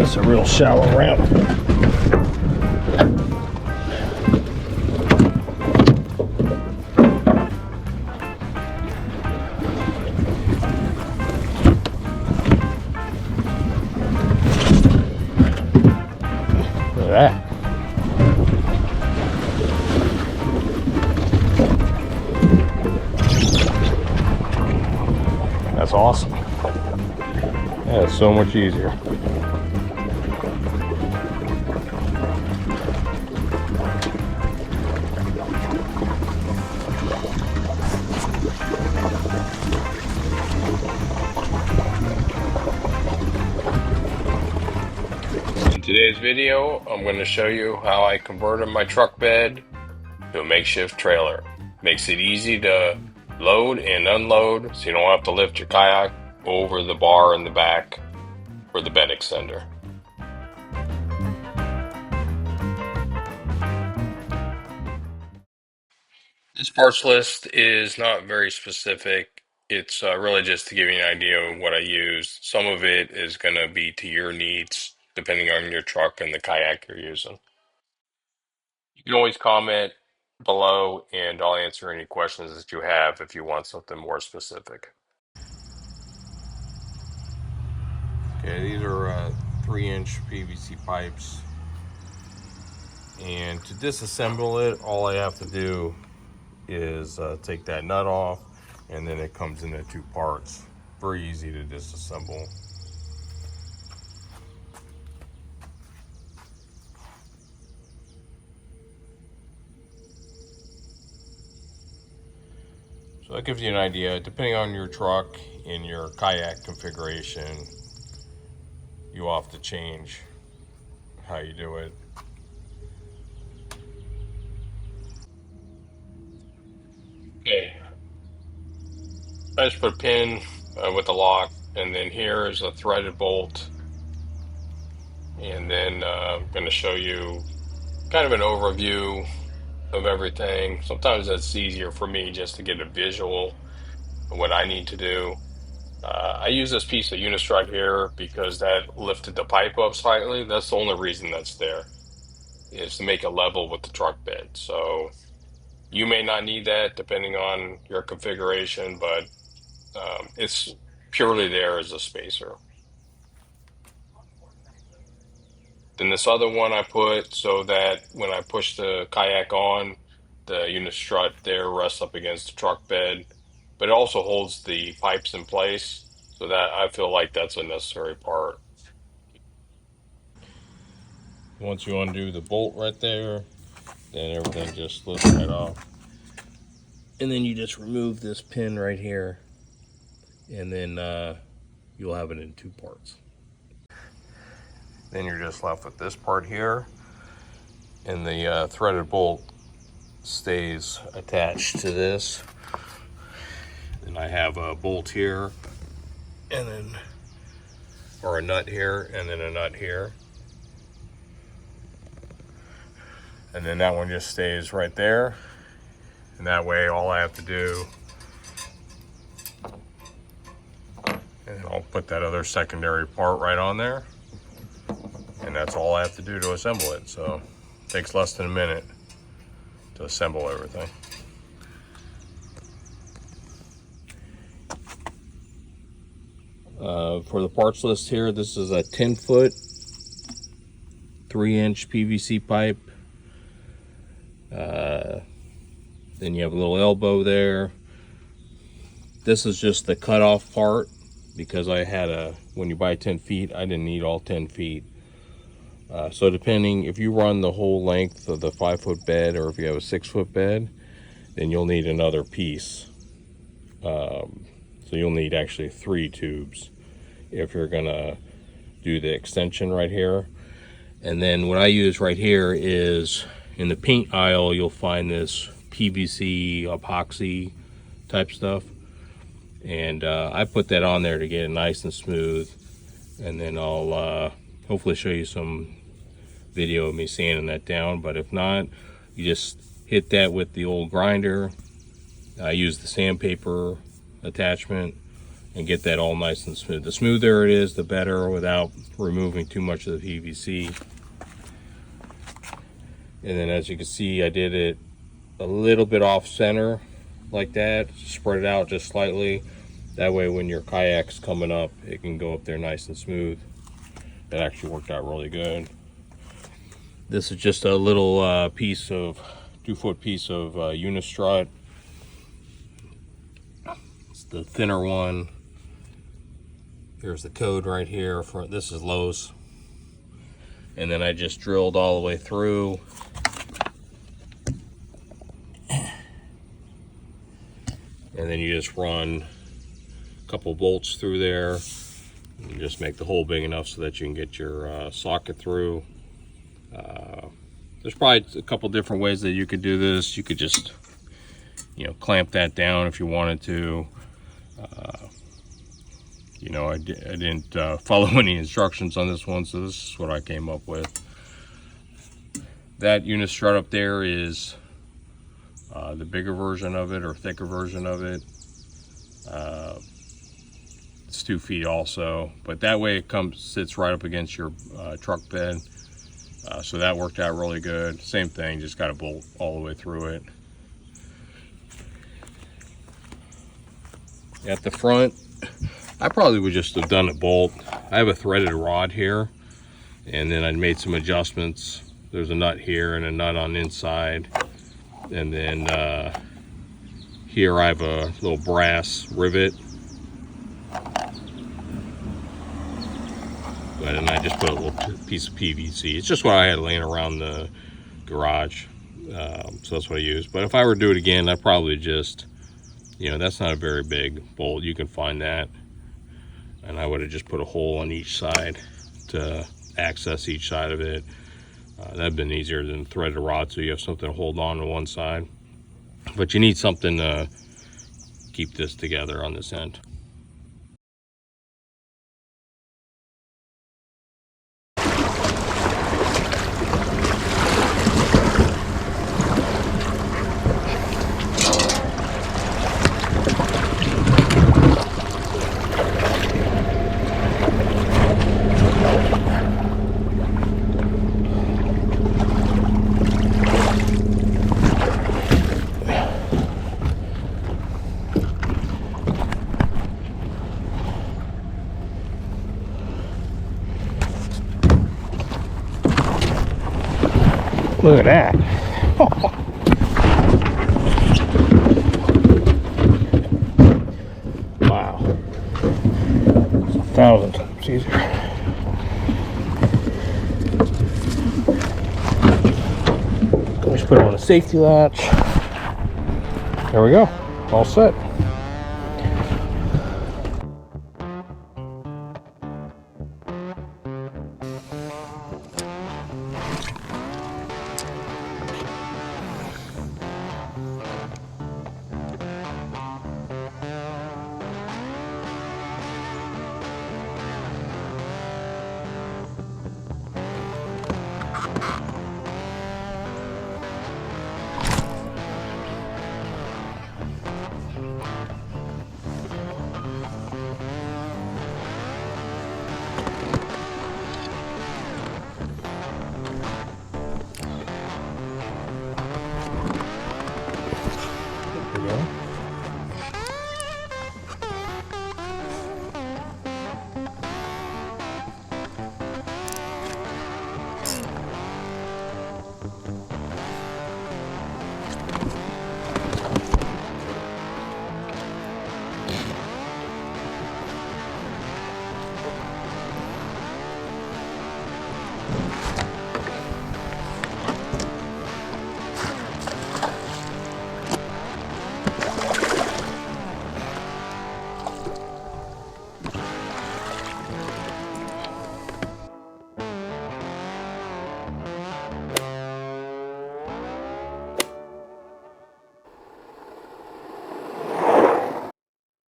It's a real shallow ramp. Look at that. That's awesome. Yeah, it's so much easier. In today's video, I'm going to show you how I converted my truck bed to a makeshift trailer. Makes it easy to load and unload, so you don't have to lift your kayak over the bar in the back for the bed extender. This parts list is not very specific. It's really just to give you an idea of what I use. Some of it is going to be to your needs, depending on your truck and the kayak you're using. You can always comment below and I'll answer any questions that you have if you want something more specific. Okay, these are 3-inch PVC pipes. And to disassemble it, all I have to do is take that nut off, and then it comes into 2 parts. Very easy to disassemble. So that gives you an idea. Depending on your truck and your kayak configuration, you'll have to change how you do it. Okay, I just put a pin with the lock, and then here is a threaded bolt, and then I'm going to show you kind of an overview of everything. Sometimes that's easier for me just to get a visual of what I need to do. I use this piece of unistrut here because that lifted the pipe up slightly. That's the only reason that's there, is to make it level with the truck bed. So you may not need that depending on your configuration, but it's purely there as a spacer. Then this other one I put so that when I push the kayak on, the unistrut there rests up against the truck bed, but it also holds the pipes in place, so that I feel like that's a necessary part. Once you undo the bolt right there, then everything just slips right off. And then you just remove this pin right here, and then you'll have it in 2 parts. Then you're just left with this part here, and the threaded bolt stays attached to this. Then I have a bolt here, and then, or a nut here, and then a nut here. And then that one just stays right there. And that way all I have to do, and I'll put that other secondary part right on there. And that's all I have to do to assemble it. So it takes less than a minute to assemble everything. For the parts list here, this is a 10-foot, 3-inch PVC pipe. Then you have a little elbow there. This is just the cutoff part because I had when you buy 10 feet, I didn't need all 10 feet. So depending, if you run the whole length of the 5-foot bed or if you have a 6-foot bed, then you'll need another piece. So you'll need actually 3 tubes if you're gonna do the extension right here. And then what I use right here is, in the paint aisle, you'll find this PVC epoxy type stuff. And I put that on there to get it nice and smooth. And then I'll hopefully show you some video of me sanding that down. But if not, you just hit that with the old grinder. I use the sandpaper attachment, and get that all nice and smooth. The smoother it is, the better, without removing too much of the PVC. And then as you can see, I did it a little bit off center like that, spread it out just slightly. That way when your kayak's coming up, it can go up there nice and smooth. That actually worked out really good. This is just a little piece of 2-foot piece of unistrut. It's the thinner one. Here's the code right here for this is Lowe's. And then I just drilled all the way through. And then you just run a couple bolts through there. You just make the hole big enough so that you can get your socket through. There's probably a couple different ways that you could do this. You could just, you know, clamp that down if you wanted to. You know, I didn't follow any instructions on this one, so this is what I came up with. That unistrut up there is the bigger version of it, or thicker version of it. It's 2 feet also, but that way it sits right up against your truck bed. So that worked out really good. Same thing, just got a bolt all the way through it. At the front, I probably would just have done a bolt. I have a threaded rod here, and then I made some adjustments. There's a nut here and a nut on the inside. And then here I have a little brass rivet. And I just put a little piece of PVC. It's just what I had laying around the garage. So that's what I used. But if I were to do it again, I'd probably just, you know, that's not a very big bolt. You can find that. And I would have just put a hole on each side to access each side of it. That'd been easier than thread a rod, so you have something to hold on to one side. But you need something to keep this together on this end. Look at that. Wow. It's 1,000 times easier. Let me just put it on the safety latch. There we go. All set.